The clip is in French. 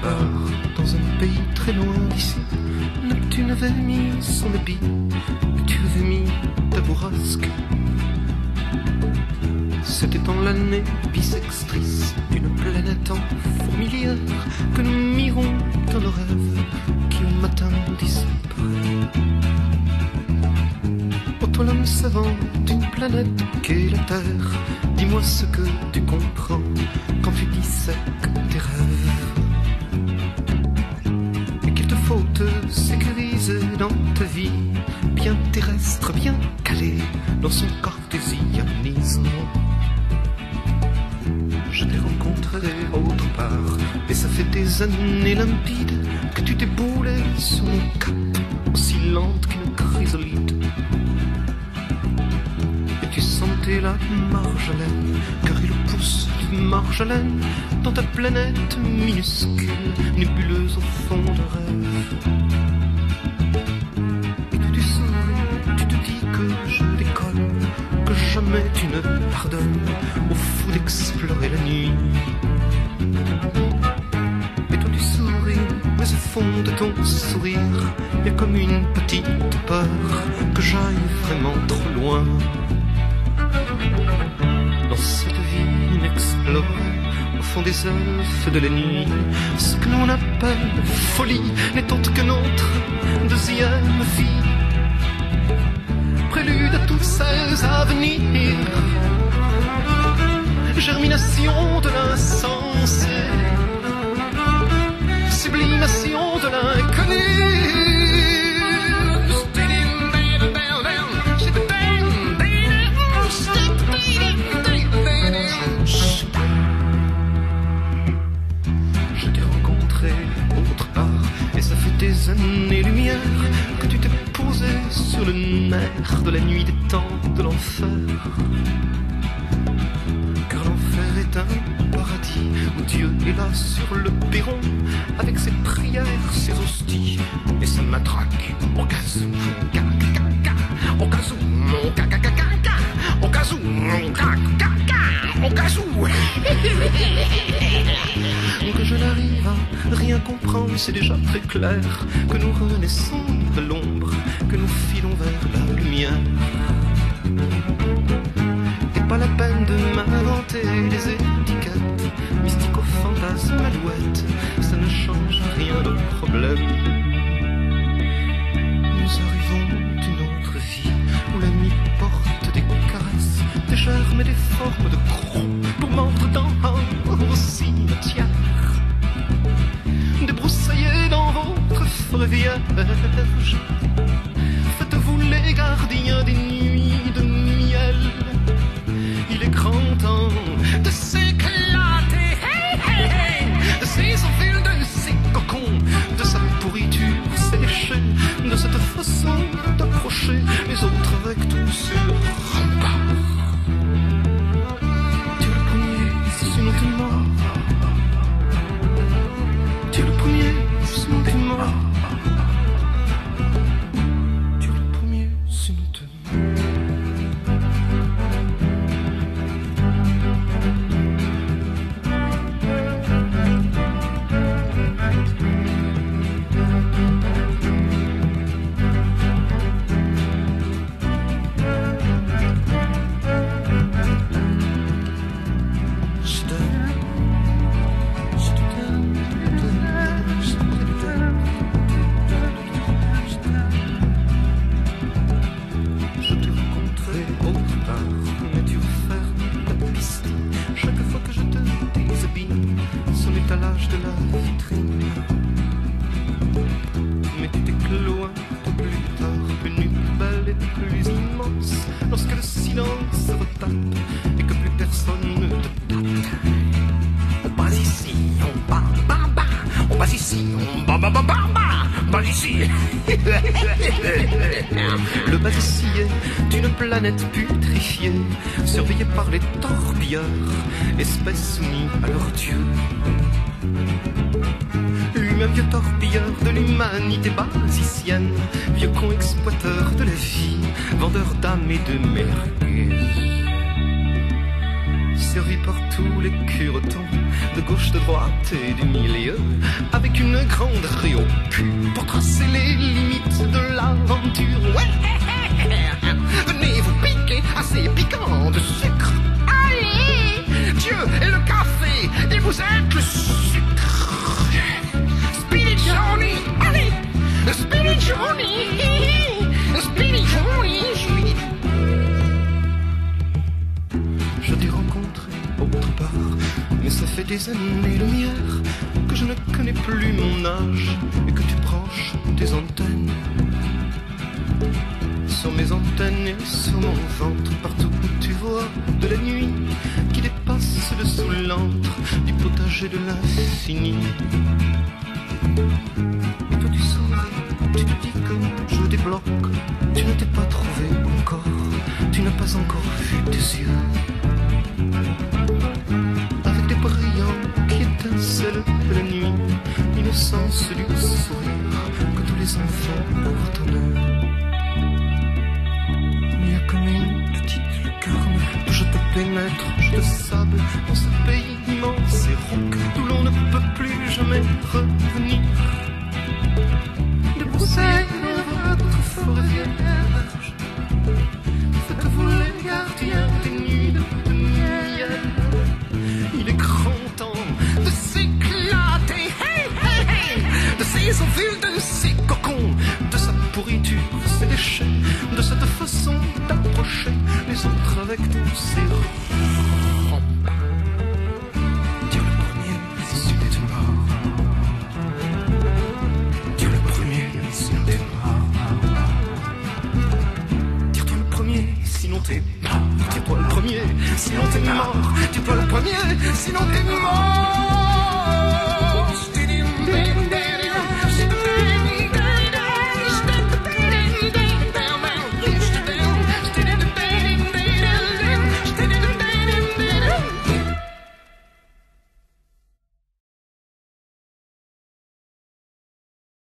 part, dans un pays très loin d'ici, Neptune avait mis son habit, et tu avais mis ta bourrasque. C'était en l'année bissextrice d'une planète en fourmilière que nous mirons dans nos rêves qui au matin disparaît. Ô toi l'homme savant d'une planète qu'est la Terre, dis-moi ce que tu comprends quand tu dissèques tes rêves. Et qu'il te faut te sécuriser dans ta vie, bien terrestre, bien calé dans son cartésianisme. Je t'ai rencontré autre part, et ça fait des années limpides que tu t'es boulé sur mon cap, aussi lente qu'une chrysolite. Et tu sentais la marjolaine, car il pousse du marjolaine dans ta planète minuscule, nébuleuse au fond de rêve. Et tout tu souris, tu te dis que je déconne, que jamais tu ne pardonnes au fou d'explorer la nuit. Et toi tu souris, mais au fond de ton sourire, y a comme une petite peur que j'aille vraiment trop loin. Dans cette vie inexplorée, au fond des elfes de la nuit, ce que l'on appelle folie n'est autre que notre deuxième vie. Prélude à tous ces avenirs, germination de l'insensé, sublimation de l'inconnu. Je t'ai rencontré autre part, et ça fait des années-lumière que tu t'es posé sur le nerf de la nuit des temps de l'enfer. Car l'enfer est un paradis où Dieu est là sur le perron, avec ses prières, ses hosties et sa matraque. Au cas où, au cas où, au cas où, au cas où. Que je n'arrive à rien comprendre, c'est déjà très clair que nous renaissons de l'ombre, que nous filons vers la lumière. Et pas la peine de m'inventer des étiquettes mystico-fantasmes alouettes, ça ne change rien au problème. Nous arrivons d'une autre vie où la nuit porte des caresses, des germes et des formes de crocs pour mordre dans un cimetière. Débroussaillez dans votre forêt vierge, faites-vous les gardiens des nuits de miel. Il est grand temps de s'éclater, hey, hey, hey, de ses enfiles, de ses cocons, de sa pourriture séchée, de cette façon d'approcher les autres avec tout sur rempart. Tu es le premier, sinon tu es mort. Tu es le premier, sinon tu es mort. Tu es le premier, sinon tu es mort. Le Badissi est une planète putrifiée, surveillée par les torbilleurs, espèce soumise à leur dieu. Lui-même vieux torbilleur de l'humanité basicienne, vieux con exploiteur de la vie, vendeur d'âmes et de merguez. Servi par tous les curetons de gauche, de droite et du milieu, avec une grande raie au cul pour tracer les limites de l'aventure. Ouais, venez vous piquer assez piquant de sucre. Allez, Dieu et le café, et vous êtes le sucre. Speedy Johnny, allez, Speedy Johnny, Speedy Johnny. Je t'ai rencontré autre part, mais ça fait des années-lumière que je ne connais plus mon âge et que tu branches tes antennes sur mes antennes et sur mon ventre, partout où tu vois de la nuit qui dépasse dessous l'antre du potager de l'infini. Et toi tu souris, tu te dis que je débloque, tu ne t'es pas trouvé encore, tu n'as pas encore vu tes yeux avec des brillants qui étincellent de la nuit, l'innocence du sourire que tous les enfants portent en eux. Mais il y a comme une petite lucarne où je te pénètre, je te sable dans ce pays immense et rauque d'où l'on ne peut plus jamais revenir. De broussailles dans votre forêt vierge, faites-vous les gardiens des nuits de miel. Il est grand temps de s'éclater, hey, hey, hey, de ces ovules, de ces cocons, de sa pourriture, ses déchets, de cette façon d'approcher les autres avec tous ces rampes. Dire le premier si t'es mort, dire le premier sinon t'es mort, dire-toi le premier sinon t'es mort, dire-toi le premier sinon t'es mort, dis-toi le premier sinon t'es mort.